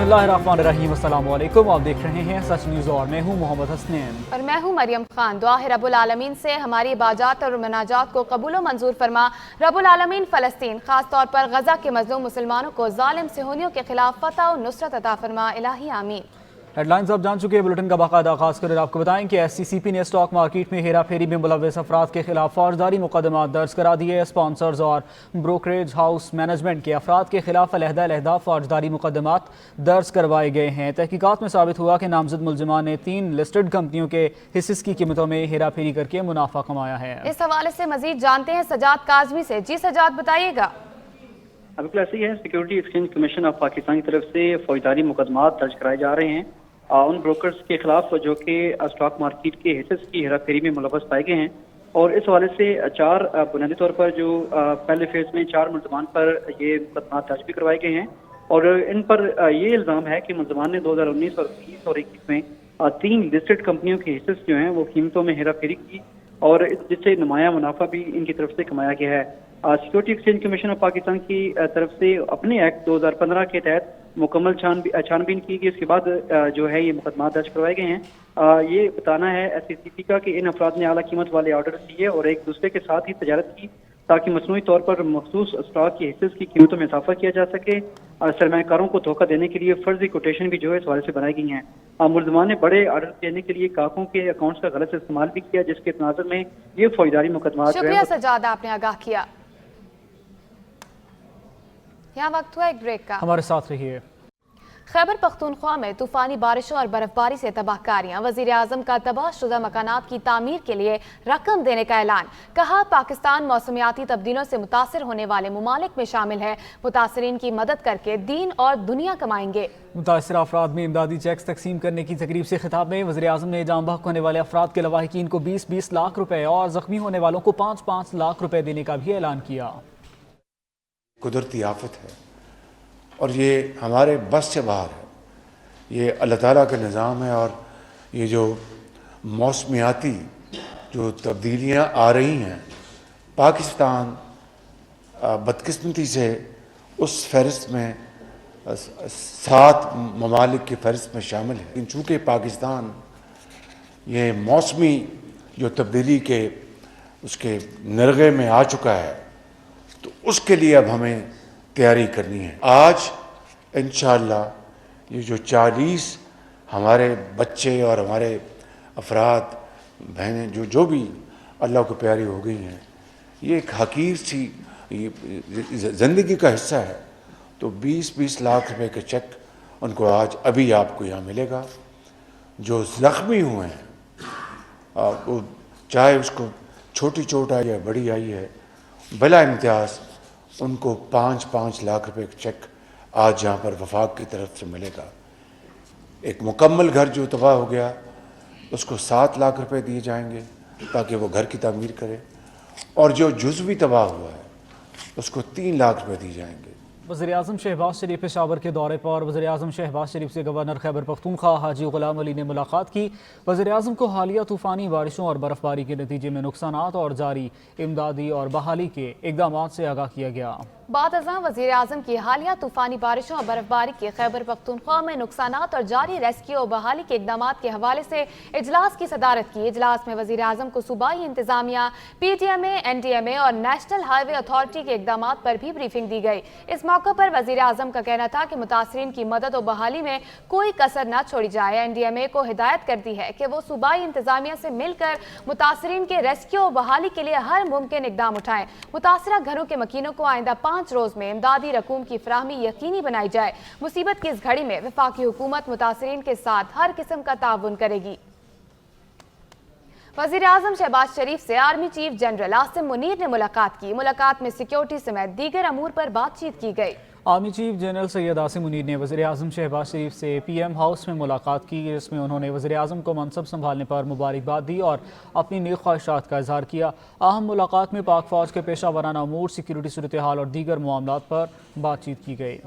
बिस्मिल्लाहिर्रहमानिर्रहीम, अस्सलाम वालेकुम। आप देख रहे हैं सच न्यूज़ और मैं हूँ मोहम्मद हसनैन और मैं हूँ मरियम खान। दुआ है रब्बुल आलमीन से हमारी इबादत और मनाजात को कबूल व मंजूर फरमा। रब्बुल आलमीन फ़लस्तीन ख़ास तौर पर गज़ा के मज़लूम मुसलमानों को ज़ालिम सिहोनियों के खिलाफ फ़तह और नुसरत अता फरमा। इलाही आमीन। हेडलाइंस आप जान चुके हैं। बुलेटिन का बाकायदा आगाज़ कर आपको बताएं कि SCCP ने स्टॉक मार्केट में हेरा फेरी में मुलव्वस अफराद के खिलाफ फौजदारी मुकदमात दर्ज करा दिए। स्पॉन्सर्स और ब्रोकरेज हाउस मैनेजमेंट के अफराद के खिलाफ अलहदा फौजदारी मुकदमात दर्ज करवाए गए हैं। तहकीकात में साबित हुआ कि नामजद मुलजिमान ने 3 लिस्टेड कंपनियों के हिस्से की कीमतों में हेरा फेरी करके मुनाफा कमाया है। इस हवाले से मजीद जानते हैं सजाद काजमी से। जी सजाद, बताइएगा। बिल्कुल ऐसी है। Security exchange commission of Pakistan की तरफ से फौजदारी मुकदमात दर्ज कराए जा रहे हैं उन ब्रोकर्स के खिलाफ जो कि स्टॉक मार्केट के हिस्से की हेरा फेरी में मुलव्वस पाए गए हैं। और इस हवाले से 4 बुनियादी तौर पर जो पहले फेज में 4 मुलजमान पर ये मुकदमात दर्ज भी करवाए गए हैं। और इन पर ये इल्ज़ाम है कि मुलजमान ने 2019 और 20 और 21 में 3 लिस्टेड कंपनियों के हिस्से जो हैं वो कीमतों में हेरा फेरी की और जिससे नुमाया मुनाफा भी इनकी तरफ से कमाया गया है। Security exchange commission of Pakistan की तरफ से अपने एक्ट 2015 के तहत मुकम्मल छानबीन की गई। इसके बाद जो है ये मुकदमा दर्ज करवाए गए हैं। ये बताना है SCCP का कि इन अफराद ने आला कीमत वाले ऑर्डर दिए और एक दूसरे के साथ ही तजारत की ताकि मसनूई तौर पर मखसूस स्टॉक के हिस्से की कीमतों में इजाफा किया जा सके। सरमायाकारों को धोखा देने के लिए फर्जी कोटेशन भी जो है इस हवाले से बनाई गई हैं। मुलजमान ने बड़े ऑर्डर देने के लिए ग्राहकों के अकाउंट्स का गलत इस्तेमाल भी किया, जिसके तनाजुर में ये फौजदारी मुकदमा। शुक्रिया सजाद, आपने आगाह किया। यहाँ वक्त हुआ एक ब्रेक का, हमारे साथ रहिए। खैबर पख्तूनख्वा में तूफानी बारिशों और बर्फबारी से तबाहकारियां। वजीर आजम का तबाह शुदा मकानात की तामीर के लिए रकम देने का ऐलान। कहा पाकिस्तान मौसमियाती तब्दीलों से मुतासर होने वाले मुमालिक में शामिल है। मुतासरीन की मदद करके दीन और दुनिया कमाएंगे। मुतासर अफराद में इमदादी चेक्स तकसीम करने की तकरीब से खिताब में वज़ीर आज़म ने जाम बहक होने वाले अफराद के लवाहिकीन को 20-20 लाख रुपए और जख्मी होने वालों को 5-5 लाख रुपए देने का भी ऐलान किया। कुदरती आफत है और ये हमारे बस से बाहर है। ये अल्लाह ताला का निज़ाम है और ये जो मौसमियाती जो तब्दीलियाँ आ रही हैं, पाकिस्तान बदकिस्मती से उस फहरिस्त में 7 ममालिक की फहरिस्त में शामिल है। लेकिन चूँकि पाकिस्तान ये मौसमी जो तब्दीली के उसके नरगे में आ चुका है तो उसके लिए अब हमें तैयारी करनी है। आज इंशाअल्लाह ये जो 40 हमारे बच्चे और हमारे अफराद बहनें जो भी अल्लाह को प्यारी हो गई हैं, ये एक हकीर सी ज़िंदगी का हिस्सा है। तो 20-20 लाख रुपए के चेक उनको आज अभी आपको यहाँ मिलेगा। जो ज़ख्मी हुए हैं वो चाहे उसको छोटी चोट आई है बड़ी आई है, बिला इम्तियाज़ उनको 5-5 लाख रुपए का चेक आज यहाँ पर वफाक की तरफ से मिलेगा। एक मुकम्मल घर जो तबाह हो गया उसको 7 लाख रुपए दिए जाएंगे ताकि वो घर की तामीर करे, और जो जुज़वी तबाह हुआ है उसको 3 लाख रुपए दिए जाएंगे। वज़ीर आज़म शहबाज शरीफ पेशावर के दौरे पर वज़ीर आज़म शहबाज शरीफ से गवर्नर खैबर पख्तूनख्वा हाजी गुलाम अली ने मुलाकात की। वज़ीर आज़म को हालिया तूफ़ानी बारिशों और बर्फबारी के नतीजे में नुकसानात और जारी इमदादी और बहाली के इक़दामात से आगाह किया गया। बाद अज़ां वज़ीर आज़म की हालिया तूफ़ानी बारिशों और बर्फबारी के खैबर पख्तूनख्वा में नुकसानात और जारी रेस्क्यू और बहाली के इक़दामात के हवाले से इजलास की सदारत की। इजलास में वज़ीर आज़म को सूबाई इंतज़ामिया, PTMA, NTMA और नेशनल हाईवे अथॉरिटी के इक़दामात पर भी ब्रीफिंग दी गई। इस मौके पर वज़ीर आज़म का कहना था कि मुतासरीन की मदद और बहाली में कोई कसर न छोड़ी जाए। NDMA को हिदायत कर दी है कि वो सूबाई इंतज़ामिया से मिलकर मुतासरीन के रेस्क्यू और बहाली के लिए हर मुमकिन इक़दाम उठाएं। मुतासरा घरों के मकीनों को आइंदा 5 रोज में इमदादी रकूम की फराहमी यकीनी बनाई जाए। मुसीबत की इस घड़ी में वफाकी हुकूमत मुतासरीन के साथ हर किस्म का ताउन करेगी। वज़ीर आज़म शहबाज शरीफ से army chief general Asim Munir ने मुलाकात की। मुलाकात में सिक्योरिटी समेत दीगर अमूर पर बातचीत की गई। Army chief general Syed Asim Munir ने वज़ीर आज़म शहबाज शरीफ से PM हाउस में मुलाकात की, जिसमें उन्होंने वज़ीर आज़म को मनसब संभालने पर मुबारकबाद दी और अपनी नेक ख्वाहिशात का इजहार किया। अहम मुलाकात में पाक फ़ौज के पेशा वराना अमूर, सिक्योरिटी सूरत हाल और दीगर मामलात पर बातचीत की गई।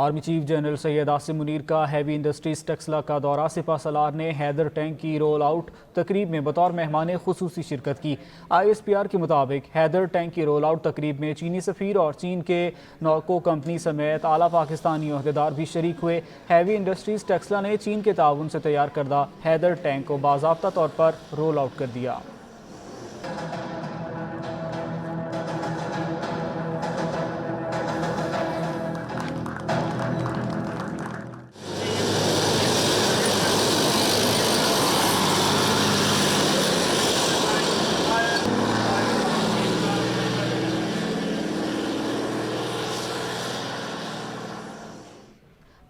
Army chief general Syed Asim Munir کا ہیوی انڈسٹریز ٹیکسلا کا دورہ، سپہ سالار نے حیدر ٹینک کی رول آؤٹ تقریب میں بطور مہمان خصوصی شرکت کی۔ ISPR کے مطابق حیدر ٹینک کی رول آؤٹ تقریب میں چینی سفیر اور چین کے نارکو کمپنی سمیت اعلیٰ پاکستانی عہدیدار بھی شریک ہوئے۔ ہیوی انڈسٹریز ٹیکسلا نے چین کے تعاون سے تیار کردہ حیدر ٹینک کو باضابطہ طور پر رول آؤٹ کر دیا۔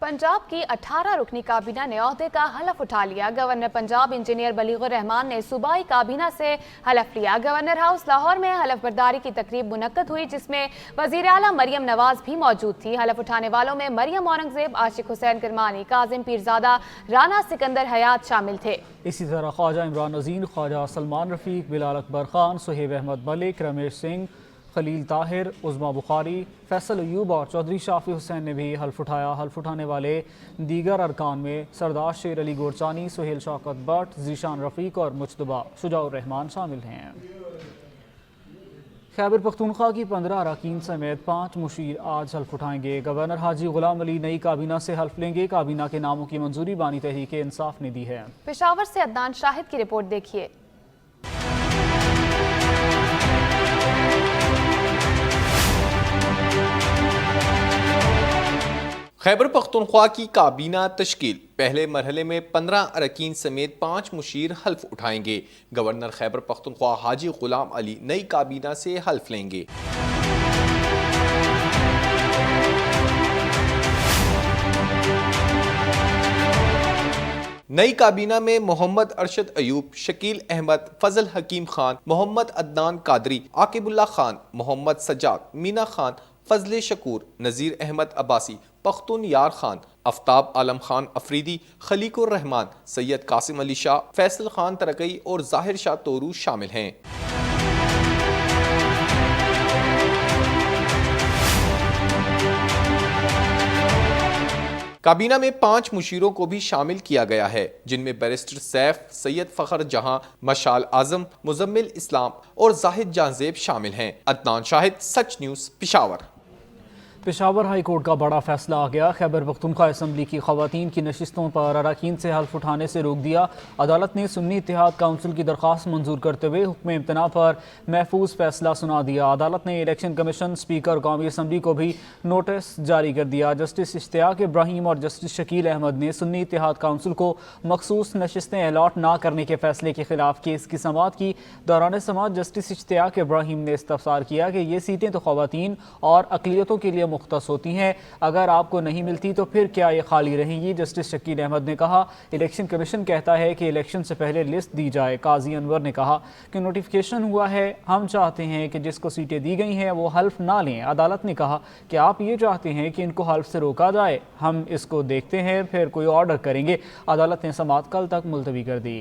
پنجاب کی 18 رکنی کابینہ نے عہدے کا حلف اٹھا لیا۔ گورنر پنجاب انجینئر بلیغ الرحمان نے صوبائی کابینہ سے حلف لیا۔ گورنر ہاؤس لاہور میں حلف برداری کی تقریب منعقد ہوئی، جس میں وزیر اعلیٰ مریم نواز بھی موجود تھی۔ حلف اٹھانے والوں میں مریم اورنگزیب، عاشق حسین کرمانی، کاظم پیرزادہ، رانا سکندر حیات شامل تھے۔ اسی طرح خواجہ عمران نذیر، خواجہ سلمان رفیق، بلال اکبر خان، سہیب احمد ملک، رمیش سنگھ، خلیل طاہر، عظما بخاری، فیصل ایوب اور چودھری شافی حسین نے بھی حلف اٹھایا۔ حلف اٹھانے والے دیگر ارکان میں سردار شیر علی گورچانی، سہیل شوکت بٹ، ذیشان رفیق اور مجتبیٰ شجاع الرحمان شامل ہیں۔ خیبر پختونخوا کی 15 اراکین سمیت 5 مشیر آج حلف اٹھائیں گے۔ گورنر حاجی غلام علی نئی کابینہ سے حلف لیں گے۔ کابینہ کے ناموں کی منظوری بانی تحریک انصاف نے دی ہے۔ پشاور سے عدنان شاہد کی رپورٹ دیکھیے۔ خیبر پختونخوا کی کابینہ تشکیل، پہلے مرحلے میں 15 اراکین سمیت 5 مشیر حلف اٹھائیں گے۔ گورنر خیبر پختونخوا حاجی غلام علی نئی کابینہ سے حلف لیں گے۔ نئی کابینہ میں محمد ارشد ایوب، شکیل احمد، فضل حکیم خان، محمد عدنان قادری، عاقب اللہ خان، محمد سجاد، مینا خان، فضل شکور، نذیر احمد عباسی، پختون یار خان، آفتاب عالم خان افریدی، خلیق الرحمان، سید قاسم علی شاہ، فیصل خان ترکئی اور ظاہر شاہ تورو شامل ہیں۔ کابینہ میں 5 مشیروں کو بھی شامل کیا گیا ہے، جن میں بیرسٹر سیف، سید فخر جہاں، مشال اعظم، مزمل اسلام اور زاہد جان زیب شامل ہیں۔ Adnan Shahid, Sach news, Peshawar. Peshawar high court کا بڑا فیصلہ آ گیا۔ خیبر پختونخوا اسمبلی کی خواتین کی نشستوں پر اراکین سے حلف اٹھانے سے روک دیا۔ عدالت نے سنی اتحاد کونسل کی درخواست منظور کرتے ہوئے حکم امتناع پر محفوظ فیصلہ سنا دیا۔ عدالت نے الیکشن کمیشن، اسپیکر قومی اسمبلی کو بھی نوٹس جاری کر دیا۔ جسٹس اشتیاق ابراہیم اور جسٹس شکیل احمد نے سنی اتحاد کونسل کو مخصوص نشستیں الاٹ نہ کرنے کے فیصلے کے خلاف کیس کی سماعت کی۔ دوران سماعت جسٹس اشتیاق ابراہیم نے استفسار کیا کہ یہ سیٹیں تو خواتین اور اقلیتوں کے لیے مختص ہوتی ہیں، اگر آپ کو نہیں ملتی تو پھر کیا یہ خالی رہیں گی؟ جسٹس شکیل احمد نے کہا الیکشن کمیشن کہتا ہے کہ الیکشن سے پہلے لسٹ دی جائے۔ قاضی انور نے کہا کہ نوٹیفیکیشن ہوا ہے، ہم چاہتے ہیں کہ جس کو سیٹیں دی گئی ہیں وہ حلف نہ لیں۔ عدالت نے کہا کہ آپ یہ چاہتے ہیں کہ ان کو حلف سے روکا جائے، ہم اس کو دیکھتے ہیں، پھر کوئی آرڈر کریں گے۔ عدالت نے سماعت کل تک ملتوی کر دی۔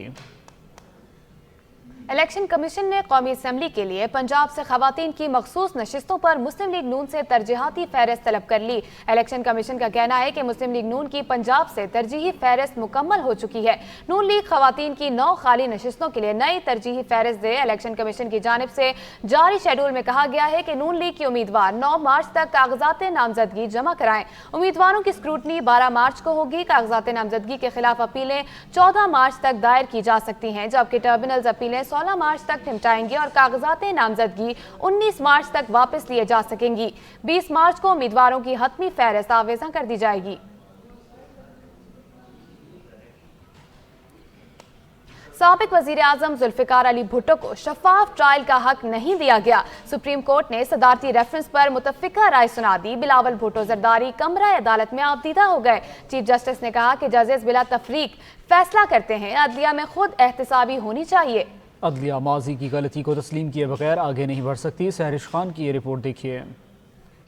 الیکشن کمیشن نے قومی اسمبلی کے لیے پنجاب سے خواتین کی مخصوص نشستوں پر مسلم لیگ نون سے ترجیحاتی فہرست طلب کر لی۔ الیکشن کمیشن کا کہنا ہے کہ مسلم لیگ نون کی پنجاب سے ترجیحی فہرست مکمل ہو چکی ہے۔ نون لیگ خواتین کی 9 خالی نشستوں کے لیے نئی ترجیحی فہرست دے۔ الیکشن کمیشن کی جانب سے جاری شیڈول میں کہا گیا ہے کہ نون لیگ کی امیدوار 9 مارچ تک کاغذات نامزدگی جمع کرائیں۔ امیدواروں کی اسکروٹنی 12 مارچ کو ہوگی۔ کاغذات نامزدگی کے خلاف اپیلیں 14 مارچ تک دائر کی جا سکتی ہیں، جبکہ ٹربیونلز اپیلیں 16 مارچ تک نمٹائیں گی اور کاغذات نامزدگی 19 مارچ تک واپس لیے جا سکیں گی۔ 20 مارچ کو امیدواروں کی حتمی فہرست آویزاں کر دی جائے گی۔ سابق وزیر اعظم ذوالفقار علی بھٹو کو شفاف ٹرائل کا حق نہیں دیا گیا۔ سپریم کورٹ نے صدارتی ریفرنس پر متفقہ رائے سنا دی۔ بلاول بھٹو زرداری کمرہ عدالت میں آبدیدہ ہو گئے۔ چیف جسٹس نے کہا کہ ججز بلا تفریق فیصلہ کرتے ہیں، عدلیہ میں خود احتسابی ہونی چاہیے۔ عدلیہ ماضی کی غلطی کو تسلیم کیے بغیر آگے نہیں بڑھ سکتی۔ سہرش خان کی یہ رپورٹ دیکھیے۔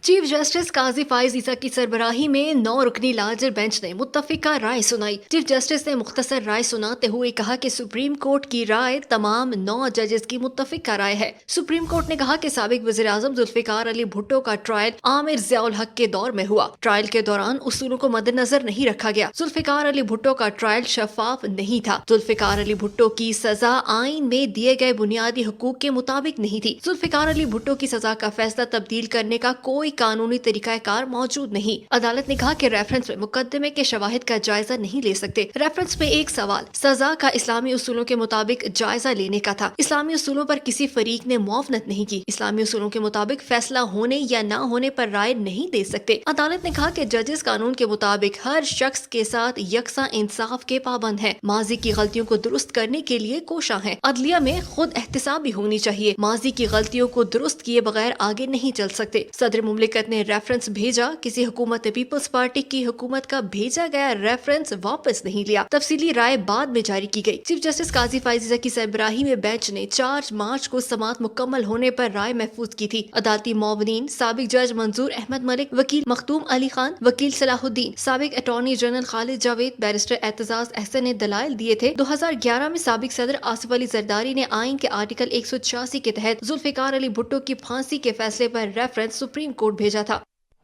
चीफ जस्टिस काजी फाइज ईसा की सरबराही में 9 रुकनी लार्जर बेंच ने मुत्तफिका राय सुनाई। चीफ जस्टिस ने मुख्तसर राय सुनाते हुए कहा कि सुप्रीम कोर्ट की राय तमाम 9 जजेस की मुत्तफिका राय है। सुप्रीम कोर्ट ने कहा कि साबिक वज़ीर आज़म जुल्फ़िकार अली भुट्टो का ट्रायल आमिर ज़ियाउल हक के दौर में हुआ। ट्रायल के दौरान उसूलों को मद्देनजर नहीं रखा गया। जुल्फ़िकार अली भुट्टो का ट्रायल शफाफ नहीं था। जुल्फ़िकार अली भुट्टो की सजा आइन में दिए गए बुनियादी हुकूक के मुताबिक नहीं थी। जुल्फ़िकार अली भुट्टो की सजा का फैसला तब्दील करने का कोई कानूनी तरीकाकार मौजूद नहीं। अदालत ने कहा कि रेफरेंस में मुकदमे के शवाहिद का जायजा नहीं ले सकते। रेफरेंस में एक सवाल सजा का इस्लामी उसूलों के मुताबिक जायजा लेने का था। इस्लामी उसूलों पर किसी फरीक ने मुआवनत नहीं की। इस्लामी उसूलों के मुताबिक फैसला होने या न होने पर राय नहीं दे सकते। अदालत ने कहा कि जजेस कानून के मुताबिक हर शख्स के साथ यकसा इंसाफ के पाबंद हैं। माजी की गलतियों को दुरुस्त करने के लिए कोशा है। अदलिया में खुद एहतसाब भी होनी चाहिए। माजी की गलतियों को दुरुस्त किए बगैर आगे नहीं चल सकते। सदर मुमलिकत ने रेफरेंस भेजा। किसी हुकूमत ने पीपल्स पार्टी की हुकूमत का भेजा गया रेफरेंस वापस नहीं लिया। तफसीली राय बाद में जारी की गई। चीफ जस्टिस काजी फाइज ईसा की सरबराही में बेंच ने 4 मार्च को समाअत मुकम्मल होने पर राय महफूज की थी। अदालती मुआवनीन साबिक जज मंजूर अहमद मलिक, वकील मखदूम अली खान, वकील सलाहुद्दीन, साबिक attorney general Khalid Javed, barrister Aitzaz Ahsan ने दलाइल दिए थे। 2011 में साबिक सदर आसिफ अली जरदारी ने आइन के आर्टिकल 186 के तहत जुल्फ़िकार अली भुट्टो की फांसी के फैसले पर रेफरेंस सुप्रीम कोर्ट भेजा था।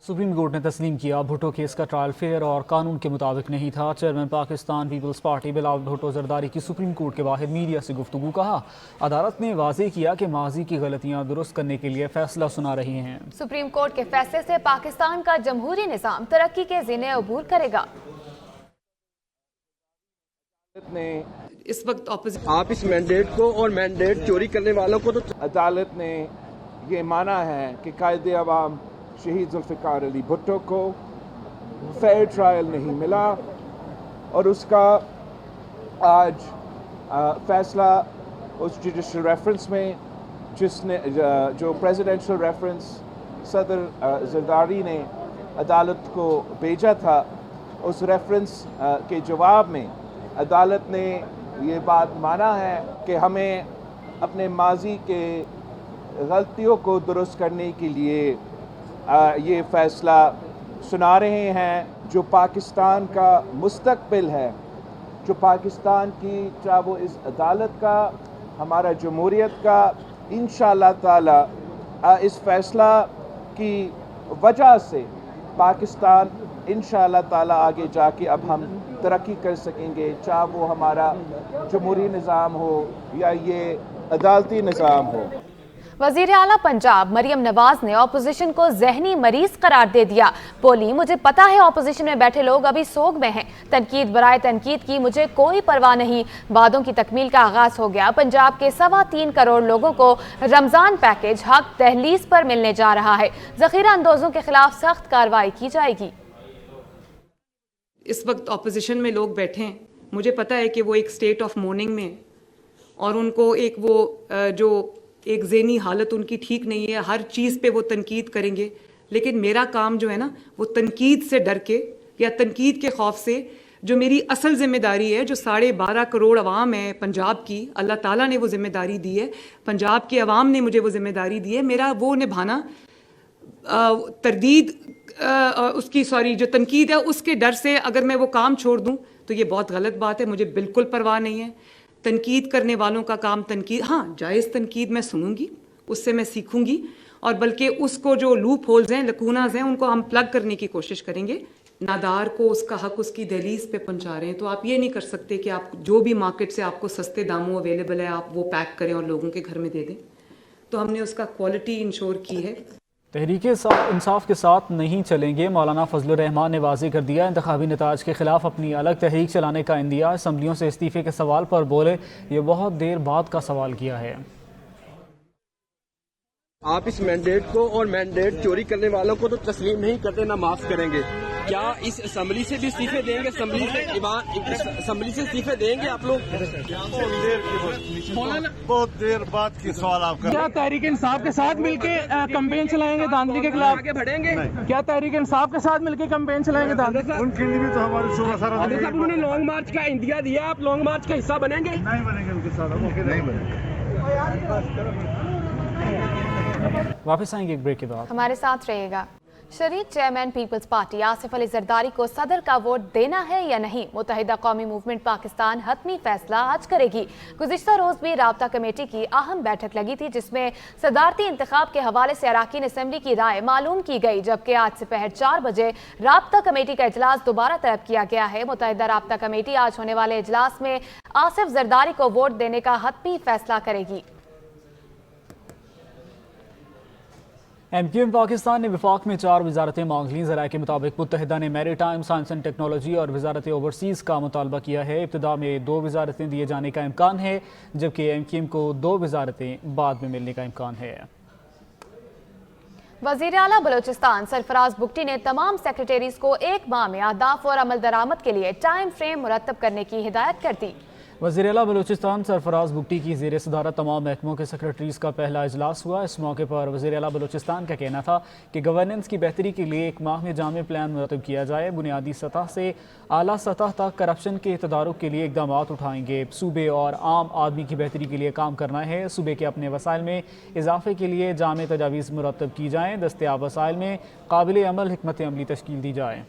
सुप्रीम कोर्ट ने तस्लीम किया भुट्टो केस का ट्रायल फेयर और कानून के मुताबिक नहीं था। Chairman Pakistan peoples party Bilawal Bhutto Zardari की सुप्रीम कोर्ट के बाहर मीडिया से गुफ्तगू। कहा अदालत ने वाज़ेह किया कि माजी की गलतियां दुरुस्त करने के लिए फैसला सुना रही हैं। सुप्रीम कोर्ट के फैसले से पाकिस्तान का जमहूरी निज़ाम तरक्की के ज़ीने अबूर करेगा। इस वक्त आप इस मैंडेट को और मैंडेट चोरी करने वालों को तो अदालत ने ये माना है कि कायदे अवाम शहीद जुल्फ़िकार अली भुट्टो को फेयर ट्रायल नहीं मिला और उसका आज फैसला उस जुडिशल रेफरेंस में जिसने जो प्रेसिडेंशियल रेफरेंस सदर जरदारी ने अदालत को भेजा था, उस रेफरेंस के जवाब में अदालत ने ये बात माना है कि हमें अपने माजी के गलतियों को दुरुस्त करने के लिए ये फ़ैसला सुना रहे हैं। जो पाकिस्तान का मुस्तकबिल है, जो पाकिस्तान की चाहे वो इस अदालत का, हमारा जमहूरियत का, इंशाअल्लाह ताला इस फ़ैसला की वजह से पाकिस्तान इंशाअल्लाह ताला आगे जाके अब हम तरक्की कर सकेंगे, चाहे वो हमारा जमहूरी निज़ाम हो या ये अदालती निज़ाम हो। वज़ीर आला पंजाब मरियम नवाज ने ऑपोजिशन को जहनी मरीज करार दे दिया। बोली मुझे पता है ऑपोजिशन में बैठे लोग अभी सोग में हैं। तनकीद बराए तनकीद की मुझे कोई परवाह नहीं। वादों की तकमील का आगाज हो गया। पंजाब के 3.25 करोड़ लोगों को रमजान पैकेज हक दहलीज पर मिलने जा रहा है। जखीरा अंदोजों के खिलाफ सख्त कार्रवाई की जाएगी। इस वक्त ऑपोजिशन में लोग बैठे हैं, मुझे पता है कि वो एक स्टेट ऑफ मॉर्निंग में और उनको एक वो जो एक ज़हनी हालत उनकी ठीक नहीं है, हर चीज़ पे वो तनकीद करेंगे। लेकिन मेरा काम जो है ना, वो तनकीद से डर के या तनकीद के खौफ से जो मेरी असल ज़िम्मेदारी है, जो 12.5 करोड़ अवाम है पंजाब की, अल्लाह ताला ने वो ज़िम्मेदारी दी है, पंजाब की अवाम ने मुझे वो ज़िम्मेदारी दी है, मेरा वो निभाना जो तनकीद है उसके डर से अगर मैं वो काम छोड़ दूं तो ये बहुत गलत बात है। मुझे बिल्कुल परवाह नहीं है। तनकीद करने वालों का काम तनकीद, हाँ जायज़ तनकीद मैं सुनूंगी, उससे मैं सीखूंगी और बल्कि उसको जो लूप होल्स हैं, लकूनाज हैं, उनको हम प्लग करने की कोशिश करेंगे। नादार को उसका हक उसकी दहलीज पे पहुंचा रहे हैं, तो आप ये नहीं कर सकते कि आप जो भी मार्केट से आपको सस्ते दामों अवेलेबल है आप वो पैक करें और लोगों के घर में दे दें। तो हमने उसका क्वालिटी इंश्योर की है। तहरीक इंसाफ के साथ नहीं चलेंगे। मौलाना फजलुर रहमान ने वाज़ेह कर दिया इंतखाबी नताज के खिलाफ अपनी अलग तहरीक चलाने का इंदिया। असम्बलियों से इस्तीफे के सवाल पर बोले ये बहुत देर बाद का सवाल किया है। आप इस मैंडेट को और मैंडेट चोरी करने वालों को तो तस्लीम नहीं करते, ना माफ करेंगे। क्या इस असम्बली से भी इस्तीफे देंगे? असम्बली से इस्तीफे देंगे आप लोग? बहुत देर बाद की सवाल आपका। क्या तहरीक इंसाफ के साथ मिलके कैंपेन चलाएंगे धांधली के खिलाफ? आगे बढ़ेंगे? क्या तहरीक इंसाफ के साथ मिलके कैंपेन चलाएंगे धांधली? उनके लिए भी तो हमारी सुबह सारा उन्होंने लॉन्ग मार्च का इंदिया दिया, आप लॉन्ग मार्च का हिस्सा बनेंगे? नहीं बनेंगे उनके साथ, नहीं बनेंगे। वापस आएंगे एक ब्रेक के बाद। हमारे साथ रहिएगा। शरीक chairman peoples party Asif Ali Zardari को सदर का वोट देना है या नहीं, मुत्तहिदा कौमी मूवमेंट पाकिस्तान हतमी फैसला आज करेगी। गुज़िश्ता रोज भी राब्ता कमेटी की अहम बैठक लगी थी, जिसमें सदारती इंतखाब के हवाले से अराकीन असम्बली की राय मालूम की गई, जबकि आज दोपहर 4 बजे राब्ता कमेटी का इजलास दोबारा तलब किया गया है। मुत्तहिदा राब्ता कमेटी आज होने वाले इजलास में आसिफ जरदारी को वोट देने का हतमी फैसला करेगी। MQM पाकिस्तान ने वफाक में 4 वजारतें मांग लीं। ज़राए के मुताबिक मुत्तहिदा ने मैरीटाइम, साइंस एंड टेक्नोलॉजी और वजारत ओवरसीज़ का मुतालबा किया है। इब्तिदा में 2 वजारतें दिए जाने का इम्कान है, जबकि MQM को 2 वजारतें बाद में मिलने का इम्कान है। वज़ीर आला बलोचिस्तान सरफराज बुगटी ने तमाम सेक्रेटरीज को 1 माह में अहदाफ और अमल दरामद के लिए टाइम फ्रेम मुरतब करने की हिदायत कर दी। वज़ीर आला बलोचिस्तान सरफराज बुगटी की ज़ेर सदारत तमाम महकमों के सेक्रेटरीज़ का पहला इजलास हुआ। इस मौके पर वज़ीर आला बलोचिस्तान का कहना था कि गवर्नेंस की बेहतरी के लिए 1 माह में जामे प्लान मुरतब किया जाए। बुनियादी सतह से आला सतह तक करप्शन के तदारुक के लिए इक़दाम उठाएंगे। सूबे और आम आदमी की बेहतरी के लिए काम करना है। सूबे के अपने वसाइल में इजाफे के लिए जामे तजावीज़ मुरतब की जाएँ। दस्तयाब वसाइल में काबिल अमल हिकमत अमली तश्कील दी जाए।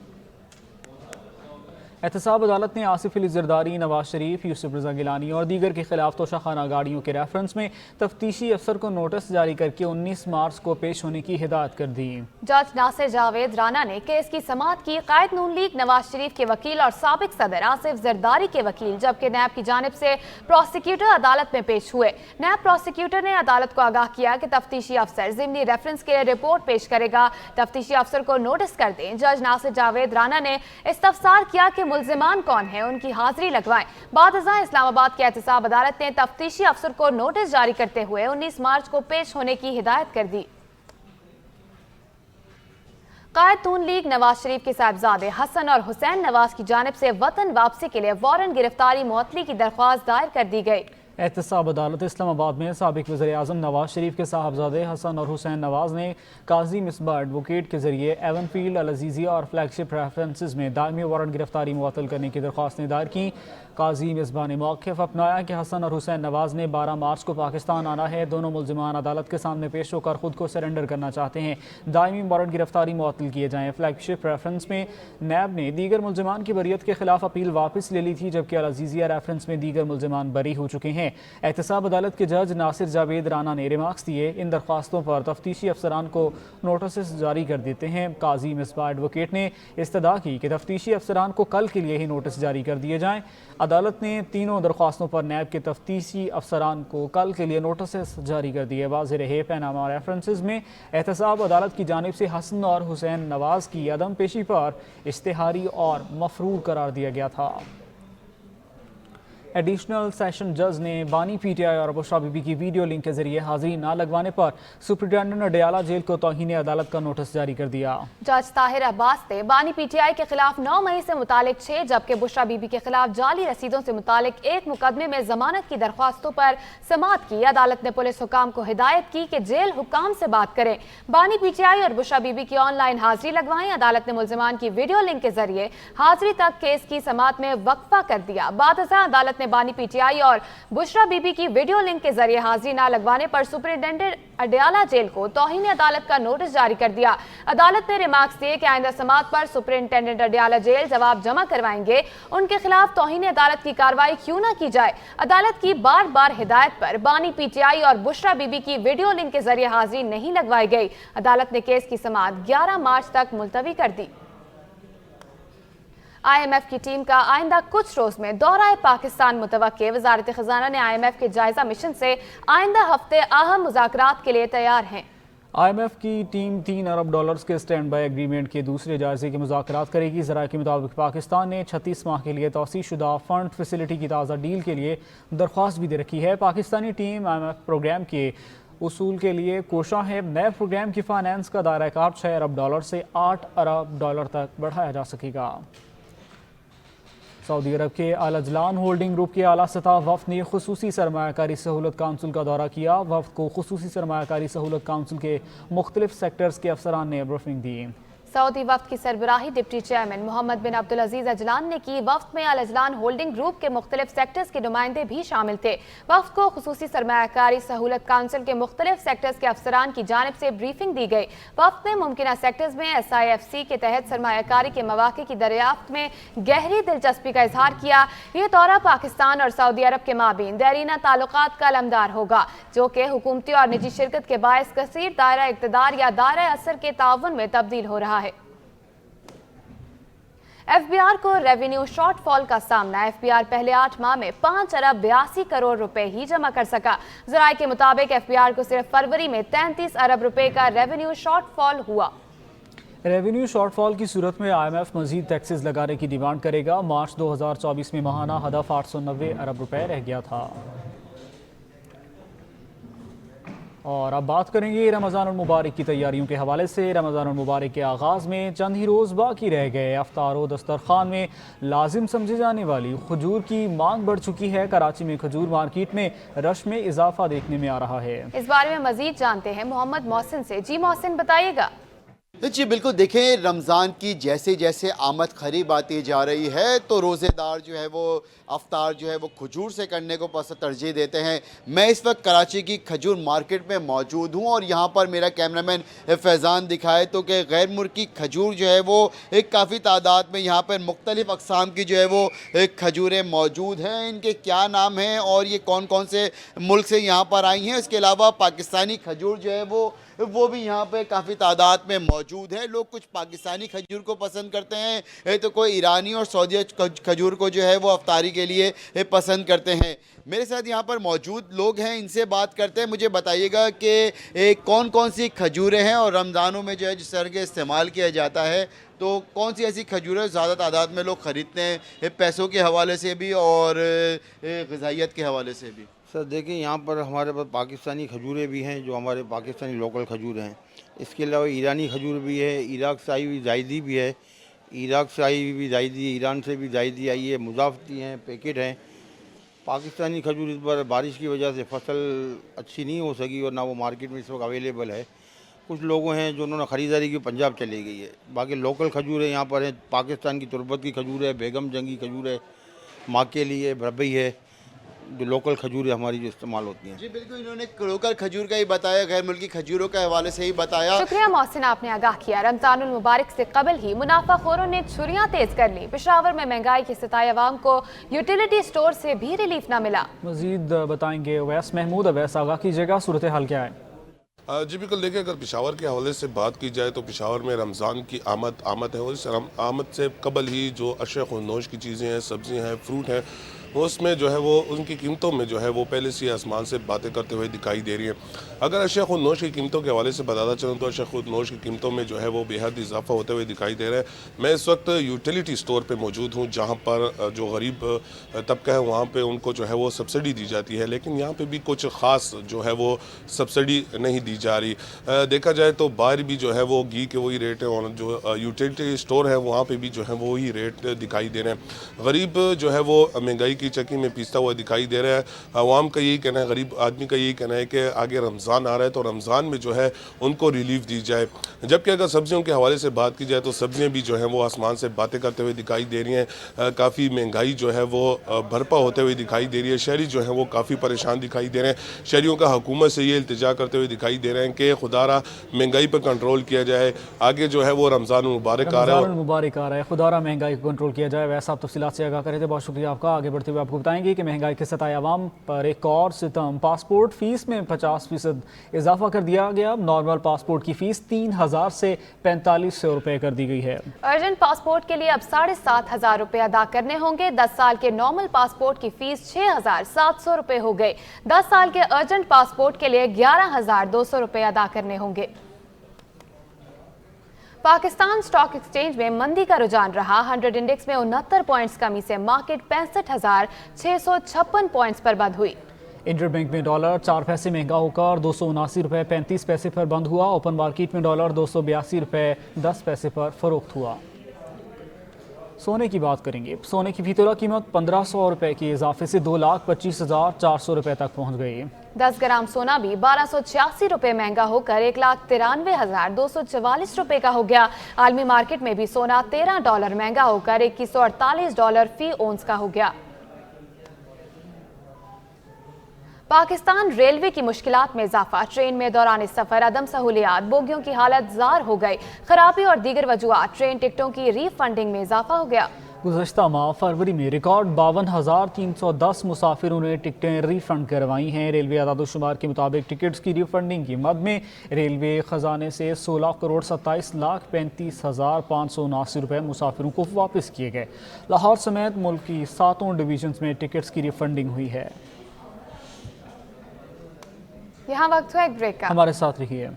एहतसाब अदालत ने आसिफ अली जरदारी, नवाज शरीफ, यूसुफ रज़ा गिलानी और दीगर के खिलाफ तोशाखाना गाड़ियों के रेफरेंस में तफ्तीशी अफसर को नोटिस जारी करके 19 मार्च को पेश होने की हिदायत कर दी। जज नासिर जावेद राना ने केस की समाअत की। कायद नून लीग नवाज शरीफ के वकील और साबिक सदर आसिफ जरदारी के वकील, जबकि नैब की जानिब से प्रोसिक्यूटर अदालत में पेश हुए। नैब प्रोसिक्यूटर ने अदालत को आगाह किया कि तफ्तीशी अफसर ज़िमनी रेफरेंस के लिए रिपोर्ट पेश करेगा। तफ्तीशी अफसर को नोटिस कर दें। जज नासिर जावेद राना ने इस्तफसार किया कि मुल्जिमान कौन है, उनकी हाजिरी लगवाएं। बादशाह इस्लामाबाद की एहतसाब अदालत ने तफ्तीशी अफसर को नोटिस जारी करते हुए 19 मार्च को पेश होने की हिदायत कर दी। कायद नून लीग नवाज शरीफ के साहबजादे हसन और हुसैन नवाज की जानिब से वतन वापसी के लिए वारंट गिरफ्तारी मुअत्तली की दरख्वास्त दायर कर दी गई। एहतसाब अदालत इस्लामाबाद में साबिक वज़ीर आज़म नवाज शरीफ के साहबजादे हसन और हुसैन नवाज ने काजी मिसबा एडवोकेट के जरिए एवनफील्ड, अल अजीज़िया और फ्लैगशिप रेफरेंसेस में दायमी वारंट गिरफ्तारी मुअत्तल करने की दरख्वास्तें दायर की। काजी मिसबा ने मौक़िफ़ अपनाया कि हसन और हुसैन नवाज ने 12 मार्च को पाकिस्तान आना है। दोनों मुल्जिमान अदालत के सामने पेश होकर खुद को सरेंडर करना चाहते हैं। दायमी वारंट गिरफ्तारी मुअत्तल किए जाएँ। फ्लैगशिप रेफरेंस में नैब ने दीगर मुल्जिमान की बरियत के खिलाफ अपील वापस ले ली थी, जबकि अल अजीज़िया रेफरेंस में दीगर मुल्जिमान बरी हो चुके हैं। एहतसाब अदालत के जज नासिर जावेद राना ने रिमार्क्स दिए। इन दरख्वास्तों पर तफ्तीशी अफसरान को नोटिस जारी कर देते हैं। काजी मिसबा एडवोकेट ने इस्तदा की कि तफ्तीशी अफसरान को कल के लिए ही नोटिस जारी कर दिए जाएँ। अदालत ने तीनों दरख्वास्तों पर नैब के तफ्तीशी अफसरान को कल के लिए नोटिस जारी कर दिए। वाज़ेह रहे पैनामा रेफरेंसेस में एहतसाब अदालत की जानिब से हसन और हुसैन नवाज की अदम पेशी पर इश्तिहारी और मफरूर करार दिया गया था। एडिशनल सेशन जज ने बानी PTI और बुशरा बीबी की वीडियो लिंक के जरिए हाजिरी न लगवाने पर सुप्रिटेंडेंट अडियाला जेल को तौहीन अदालत का नोटिस जारी कर दिया। जज ताहिर अब्बास ने बानी PTI के खिलाफ 9 मई से मुतालिक 6, जबकि बुशरा बीबी के खिलाफ जाली रसीदों से मुतालिक 1 मुकदमे में जमानत की दरख्वास्तों पर समाअत की। अदालत ने पुलिस हुकाम को हिदायत की कि जेल हुकाम से बात करें। बानी PTI और बुशरा बीबी की ऑनलाइन हाजिरी लगवाएं। अदालत ने मुल्जिमान की वीडियो लिंक के जरिए हाजिरी तक केस की समाअत में वक्फा कर दिया। बादशाह अदालत ने बानी PTI और बुशरा बीबी की वीडियो लिंक के जरिए हाजिरी न लगवाने पर सुप्रिटेंडेंट अडियाला जेल को तौहीन अदालत का नोटिस जारी कर दिया। अदालत ने रिमार्क्स दिए कि आइंदा समाअत पर सुप्रिटेंडेंट अडियाला जेल जवाब जमा करवाएंगे। उनके खिलाफ तौहीन अदालत की कार्रवाई क्यों न की जाए। अदालत की बार बार हिदायत पर बानी PTI और बुशरा बीबी की वीडियो लिंक के जरिए हाजिरी नहीं लगवाई गई। अदालत ने केस की समाअत 11 मार्च तक मुलतवी कर दी। IMF की टीम का आइंदा कुछ रोज में दौरा पाकिस्तान मुतवक्के। वजारत खजाना ने IMF के जायजा मिशन से आइंदा हफ्ते अहम मुज़ाकरात के लिए तैयार हैं। IMF की टीम $3 अरब के स्टैंड बाई एग्रीमेंट के दूसरे जायजे के मुज़ाकरात करेगी। ज़राए के मुताबिक पाकिस्तान ने 36 माह के लिए तौसीह शुदा फंड फैसिलिटी की ताज़ा डील के लिए दरख्वास्त भी दे रखी है। पाकिस्तानी टीम IMF प्रोग्राम के उसूल के लिए कोशा है। नए प्रोग्राम की फाइनेंस का दायरा कार $6 अरब से $8 अरब तक बढ़ाया जा सकेगा। सऊदी अरब के अल अजलान होल्डिंग ग्रुप के आला सतह वफ़द ने खुसूसी सरमायाकारी सहूलत काउंसिल का दौरा किया। वफ़द को खुसूसी सरमायाकारी सहूलत काउंसिल के मुख्तलिफ सेक्टर्स के अफसरान ने ब्रीफिंग दी। सऊदी वफ्द की सरबराही डिप्टी चेयरमैन मोहम्मद बिन अब्दुल अजीज अजलान ने की। वफ्द में अल अजलान होल्डिंग ग्रुप के मुख्तलिफ सेक्टर्स के नुमाइंदे भी शामिल थे। वफ्द को खुसूसी सरमायाकारी सहूलत काउंसिल के मुख्तलिफ सेक्टर्स के अफसरान की जानिब से ब्रीफिंग दी गई। वफ्द ने मुमकिना सेक्टर्स में SIFC के तहत सरमायाकारी के मौके की दरियाफ्त में गहरी दिलचस्पी का इजहार किया। ये दौरा पाकिस्तान और सऊदी अरब के माबीन देरीना ताल्लुकात का अलमदार होगा, जो कि हुकूमती और निजी शिरकत के बायस कसीर दायरा इक़्तिदार या दायरा असर के ताउन में तब्दील हो रहा है। FBR को रेवेन्यू शॉर्टफॉल का सामना। FBR पहले 8 माह में 5 अरब 82 करोड़ रुपए ही जमा कर सका। ज़राए के मुताबिक FBR को सिर्फ फरवरी में 33 अरब रुपए का रेवेन्यू शॉर्टफॉल हुआ। रेवेन्यू शॉर्टफॉल की सूरत में IMF मजीद टैक्सेस लगाने की डिमांड करेगा। मार्च 2024 में माहाना हदफ 890 अरब रुपए रह गया था। और अब बात करेंगे रमज़ान मुबारक की तैयारियों के हवाले से। रमज़ान मुबारक के आगाज़ में चंद ही रोज़ बाकी रह गए। अफ्तार व दस्तरखान में लाजिम समझी जाने वाली खजूर की मांग बढ़ चुकी है। कराची में खजूर मार्केट में रश में इजाफा देखने में आ रहा है। इस बारे में मजीद जानते हैं मोहम्मद मोहसिन से। जी मोहसिन, बताइएगा। जी बिल्कुल, देखें रमज़ान की जैसे जैसे आमद करीब आती जा रही है तो रोज़ेदार जो है वो अफ्तार जो है वो खजूर से करने को तरजीह देते हैं। मैं इस वक्त कराची की खजूर मार्केट में मौजूद हूँ और यहाँ पर मेरा कैमरामैन फैज़ान दिखाए तो कि गैर मुल्की खजूर जो है वो एक काफ़ी तादाद में यहाँ पर मुख्तलिफ़ अक़साम की जो है वो खजूरें मौजूद हैं। इनके क्या नाम हैं और ये कौन कौन से मुल्क से यहाँ पर आई हैं। इसके अलावा पाकिस्तानी खजूर जो है वो भी यहाँ पे काफ़ी तादाद में मौजूद है। लोग कुछ पाकिस्तानी खजूर को पसंद करते हैं तो कोई ईरानी और सऊदी खजूर को जो है वो अफ्तारी के लिए पसंद करते हैं। मेरे साथ यहाँ पर मौजूद लोग हैं, इनसे बात करते हैं। मुझे बताइएगा कि कौन कौन सी खजूरें हैं और रमज़ानों में जो है जिस तरह के इस्तेमाल किया जाता है तो कौन सी ऐसी खजूरें ज़्यादा तादाद में लोग ख़रीदते हैं, पैसों के हवाले से भी और ग़िज़ाइयत के हवाले से भी। सर देखिए, यहाँ पर हमारे पास पाकिस्तानी खजूरें भी हैं जो हमारे पाकिस्तानी लोकल खजूर हैं। इसके अलावा ईरानी खजूर भी है, इराक से आई हुई जायदी भी है, इराक से आई हुई जायदी, ईरान से भी जायदी आई है, मुजाफती हैं, पैकेट हैं। पाकिस्तानी खजूर इस बार बारिश की वजह से फसल अच्छी नहीं हो सकी और ना वो मार्केट में इस वक्त अवेलेबल है। कुछ लोगों हैं जो उन्होंने ख़रीदारी की पंजाब चली गई है। बाकी लोकल खजूरें यहाँ पर हैं। पाकिस्तान की तुरबत की खजूर है, बेगम जंगी खजूर है, माकेली है, भरबई है, जो लोकल खजूरें हमारी जो इस्तेमाल होती हैं। जी बिल्कुल, इन्होंने लोकल खजूर का ही बताया, गैर मुल्की खजूरों के हवाले से ही बताया। शुक्रिया मोहसिन, आपने आगाह किया। रमज़ानुल मुबारक से कबल ही मुनाफाखोरों ने छुरियां तेज कर ली। पेशावर में महंगाई की सताए अवाम को यूटिलिटी स्टोर से भी रिलीफ न मिला। मजीद बताएंगे अवैस महमूद। अवैस, आगाह कीजिएगा, सूरत हाल क्या है? जी बिल्कुल, देखिए अगर पेशावर के हवाले से बात की जाए तो पेशावर में रमज़ान की आमद है और इस आमद से कबल ही जो अशरफ खुर्नोश की चीज़ें हैं, सब्ज़ियाँ हैं, फ्रूट हैं, उसमें जो है वो उनकी कीमतों में जो है वो पहले से आसमान से बातें करते हुए दिखाई दे रही हैं। अगर अशरफ खुर्नोश की कीमतों के हवाले से बताता चलूँ तो अशरफ खुर्नोश की कीमतों में जो है वो बेहद इजाफा होते हुए दिखाई दे रहा है। मैं इस वक्त यूटिलिटी स्टोर पे मौजूद हूँ जहाँ पर जो गरीब तबका है वहाँ पे उनको जो है वो सब्सिडी दी जाती है, लेकिन यहाँ पे भी कुछ ख़ास जो है वो सब्सिडी नहीं दी जा रही। देखा जाए तो बाहर भी जो है वो घी के वही रेट है और जो यूटिलिटी स्टोर है वहाँ पर भी जो है वही रेट दिखाई दे रहे हैं। गरीब जो है वो महंगाई की चक्की में पीसता हुआ दिखाई दे रहा है। अवाम का यही कहना है, गरीब आदमी का यही कहना है कि आगे रमज़ान आ रहा है तो रमज़ान में जो है उनको रिलीफ दी जाए। जबकि अगर सब्जियों के हवाले से बात की जाए तो सब्जियां भी जो हैं वो आसमान से बातें करते हुए दिखाई दे रही हैं। काफ़ी महंगाई जो है वो भरपा होते हुए दिखाई दे रही है। शहरी जो है वो काफ़ी परेशान दिखाई दे रहे हैं। शहरियों का हुकूमत से ये इल्तिजा करते हुए दिखाई दे रहे हैं कि खुदारा महंगाई पर कंट्रोल किया जाए। आगे जो है वो रमज़ान मुबारक आ रहा है, खुदारा महंगाई को कंट्रोल किया जाए। वैसा आप तफसीलात से आगाह करे थे, बहुत शुक्रिया आपका। आगे बढ़ते हुए आपको बताएंगे कि महंगाई के सताए अवाम पर एक और सितम। पासपोर्ट फीस में 50% इजाफा कर दिया गया। नॉर्मल पासपोर्ट की फीस 3,000 से 4500 रुपए कर दी गई है। अर्जेंट पासपोर्ट के लिए अब 7,500 रुपए अदा करने होंगे। 10 साल के नॉर्मल पासपोर्ट की फीस 6,700 रुपए हो गई। 10 साल के अर्जेंट पासपोर्ट के लिए 11,200 रुपए अदा करने होंगे। पाकिस्तान स्टॉक एक्सचेंज में मंदी का रुझान रहा। 100 इंडेक्स में 69 पॉइंट्स कमी से मार्केट 65,656 पॉइंट्स पर बंद हुई। इंटरबैंक में डॉलर 4 पैसे महंगा होकर 279 रुपए 35 पैसे पर बंद हुआ। ओपन मार्केट में डॉलर 282 रुपए 10 पैसे पर फरोख्त हुआ। सोने की बात करेंगे। सोने की फी तोला कीमत 1500 रुपए के इजाफे से 2,25,400 रुपए तक पहुंच गई। 10 ग्राम सोना भी 1286 रुपए महंगा होकर 1,93,244 रुपए का हो गया। आलमी मार्केट में भी सोना $13 महंगा होकर $2148 फी ओंस का हो गया। पाकिस्तान रेलवे की मुश्किलात में इजाफा। ट्रेन में दौरान सफर अदम सहूलियात, बोगियों की हालत जार हो गई। खराबी और दीगर वजूहात ट्रेन टिकटों की रीफंडिंग में इजाफा हो गया। गुज़श्ता माह फरवरी में रिकॉर्ड 52,310 मुसाफिरों ने टिकटें रिफंड करवाई हैं। रेलवे आदादोशुमार के मुताबिक टिकट्स की रिफंडिंग की मद में रेलवे खजाने से 16,27,35,579 रुपये मुसाफिरों को वापस किए गए। लाहौर समेत मुल्क की 7 डिवीजन्स में टिकट्स की रिफंडिंग हुई है। यहाँ वक्त हुआ एक ब्रेक का, हमारे साथ रहिए।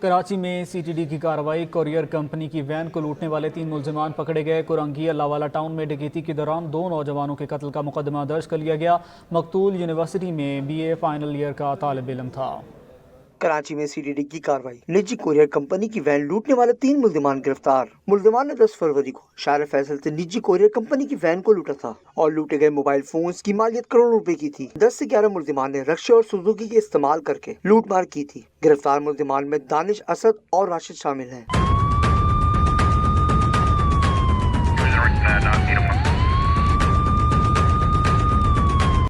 कराची में CTD की कार्रवाई। कोरियर कंपनी की वैन को लूटने वाले 3 मुलजिमान पकड़े गए। कुरंगी अल्लाहवाला टाउन में डकैती के दौरान 2 नौजवानों के कत्ल का मुकदमा दर्ज कर लिया गया। मकतूल यूनिवर्सिटी में BA फाइनल ईयर का तालिब इल्म था। कराची में CTD की कार्रवाई। निजी कोरियर कंपनी की वैन लूटने वाले 3 मुल्जिमान गिरफ्तार। मुल्जिमान ने 10 फरवरी को शार फैसल से निजी कोरियर कंपनी की वैन को लूटा था और लूटे गए मोबाइल फोन्स की मालियत करोड़ों रुपए की थी। 10 से 11 मुल्जिमान ने रक्शे और सुजुकी के इस्तेमाल करके लूटमार की थी। गिरफ्तार मुल्जिमान में दानिश, असद और राशिद शामिल हैं।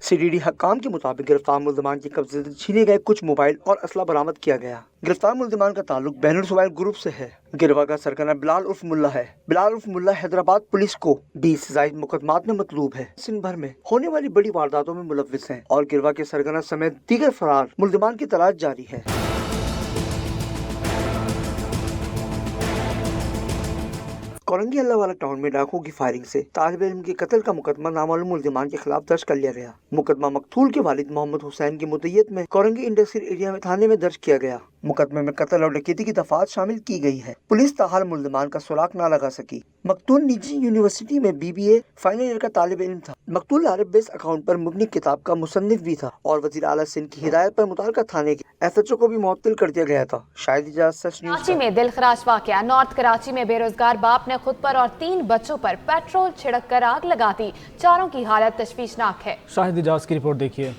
CTD हकाम के मुताबिक गिरफ्तार मुल्जिमान के कब्जे से छीने गए कुछ मोबाइल और असला बरामद किया गया। गिरफ्तार मुल्जिमान का ताल्लुक बैनुल सुवाइल ग्रुप से है। गिरवा का सरगना बिलाल उर्फ मुल्ला है। बिलाल उर्फ मुल्ला हैदराबाद पुलिस को 20 से ज़ायद मुकदमात में मतलूब है। सिंध भर में होने वाली बड़ी वारदातों में मुलव्विस है और गिरवा के सरगना समेत दीगर फरार मुल्जिमान की तलाश जारी है। कोरंगी अल्लाहवाला टाउन में डाकुओं की फायरिंग से तालिब इल्म के कत्ल का मुकदमा नामालूम मुल्जिमान के खिलाफ दर्ज कर लिया गया। मुकदमा मकतूल के वालिद मोहम्मद हुसैन की मुद्दईयत में कोरंगी इंडस्ट्रियल एरिया में थाने में दर्ज किया गया। मुकदमे में कत्ल और डकैती की दफात शामिल की गई है। पुलिस ताहाल मुल्जिमान का सुराग न लगा सकी। मकतूल निजी यूनिवर्सिटी में BBA फाइनल ईयर का तालिब इल्म था। मकतूल आरिफ बेस अकाउंट पर मुबनी किताब का मुसन्निफ भी था और वज़ीर आला सिंध की हिदायत पर मुताल्लिका थाने के SHO को भी मुअत्तल कर दिया गया था। शायद इजाज़त सच न्यूज़। कराची में दिलखराश वाक़या। नॉर्थ कराची में बेरोजगार बाप ने खुद पर और 3 बच्चों पर पेट्रोल छिड़क कर आग लगा दी। चारों की हालत तशवीशनाक है। शाहिद इजाज की रिपोर्ट देखिए।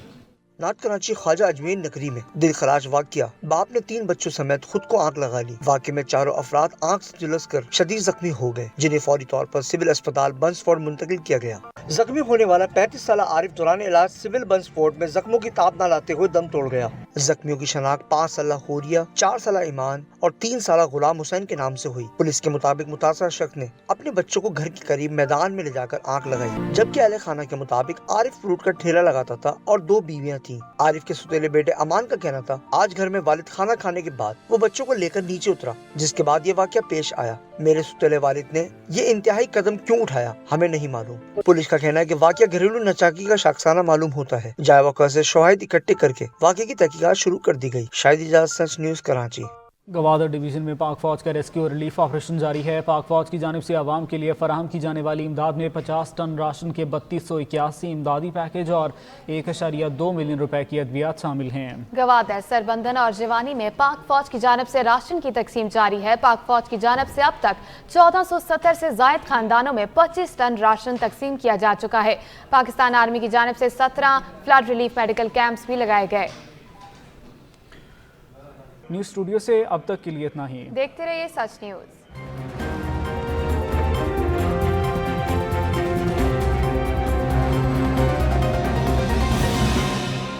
नॉर्थ कराची ख्वाजा अजमेर नगरी में दिलखराश वाक़या। बाप ने 3 बच्चों समेत खुद को आग लगा ली। वाक़े में चारों अफराद आग से झुलस कर शदीद जख्मी हो गए, जिन्हें फौरी तौर पर सिविल अस्पताल बंसफोर्ड मुंतकिल किया गया। जख्मी होने वाला 35 साल आरिफ दौरान इलाज सिविल बंसफोर्ड में जख्मों की ताब न लाते हुए दम तोड़ गया। जख्मियों की शनाख्त 5 साल हुरिया, 4 साल ईमान और 3 साल गुलाम हुसैन के नाम से हुई। पुलिस के मुताबिक मुतासर शख्स ने अपने बच्चों को घर के करीब मैदान में ले जाकर आग लगाई, जबकि अहले खाना के मुताबिक आरिफ फ्रूट का ठेला लगाता था और 2 बीवियां थीं। आरिफ के सुतेले बेटे अमान का कहना था आज घर में वालिद खाना खाने के बाद वो बच्चों को लेकर नीचे उतरा, जिसके बाद ये वाकया पेश आया। मेरे सुतेले वालिद ने ये इंतहाई कदम क्यों उठाया हमें नहीं मालूम। पुलिस का कहना है कि वाकया घरेलू नचाकी का शाखसाना मालूम होता है। जाए वक़्त से शवाहिद इकट्ठे करके वाकये की तहकीकात शुरू कर दी गई। शाहिद इजाज़ सच न्यूज़ कराची। गवादर डिवीज़न में पाक फ़ौज का रेस्क्यू और रिलीफ ऑपरेशन जारी है। पाक फ़ौज की जानिब से आवाम के लिए फराहम की जाने वाली इमदाद में 50 टन राशन के 3281 इमदादी पैकेज और 1.2 मिलियन रुपए की अद्वियात शामिल हैं। गवादर, सरबंदन और जवानी में पाक फ़ौज की जानिब से राशन की तकसीम जारी है। पाक फ़ौज की जानिब से अब तक 1470 से ज़ायद खानदानों में 25 टन राशन तकसीम किया जा चुका है। पाकिस्तान आर्मी की जानिब से 17 फ्लड रिलीफ मेडिकल कैंप्स भी लगाए गए। न्यूज़ स्टूडियो से अब तक के लिए इतना ही। देखते रहिए सच न्यूज़।